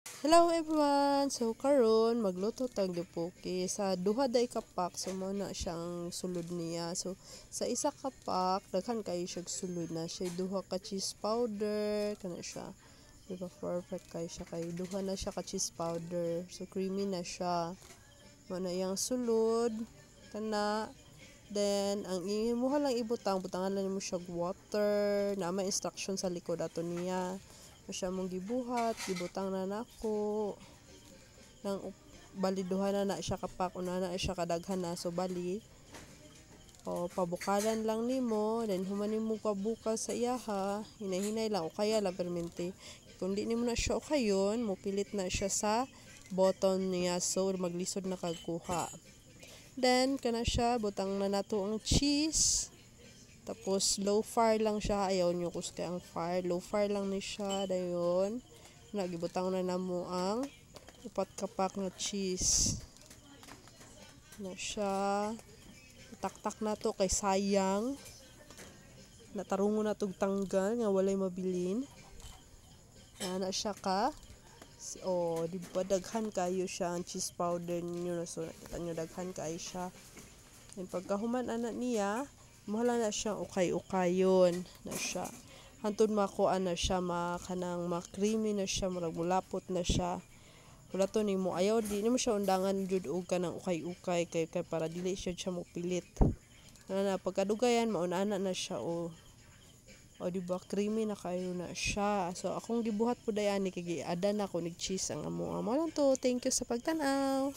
Hello everyone! So karon magluto tag dipoki sa duha day ka pack, so mo na siyang sulod niya. So sa isa ka pack daghan kayo siya sulod na siya duha ka cheese powder kana siya. Diba perfect kayo siya kay duha na siya ka cheese powder. So creamy na siya. Mo na iyang sulod kana. Then ang imuha lang butangan lang mo siya water na may instruction sa likod ato niya. Siya mong gibuhat, gibutang na nako nang baliduhan na siya kapak una na siya kadaghan na so bali o pabukalan lang nimo then human nimo pabukas sa iyaha hinay-hinay lang o kaya lang permente kung di nimo na siya o kayon mo pilit na siya sa button niya so maglisod na kagkuha then kana siya butang na nato ang cheese. Tapos low fire lang siya, ayaw nyo kuskay ang fire, low fire lang ni siya dayon. Nagibutang na namo ang upat kapak na cheese. Na siya taktak na to kay sayang. Natarungo na tog tanggal nga walay mabilin. Na siya ka. O, di ba daghan kayo siya ang cheese powder niyo so nakita nyo daghan kayo siya. And pagkahuman anak niya, mahala na siyang ukay-ukayon na siya. Hantod makuan na siya kanang ma-creamy na siya, mulapot na siya. Wala to nimo ayaw di nimo siya undangan jud og kanang ukay-ukay kay para dili siya mo pilit. Na pagkadugayan mauna na siya o di ba creamy na kayo na siya. So akong gibuhat pud ani kay giada na ko nig cheese ang amo. Amo lang to. Thank you sa pagtan-aw.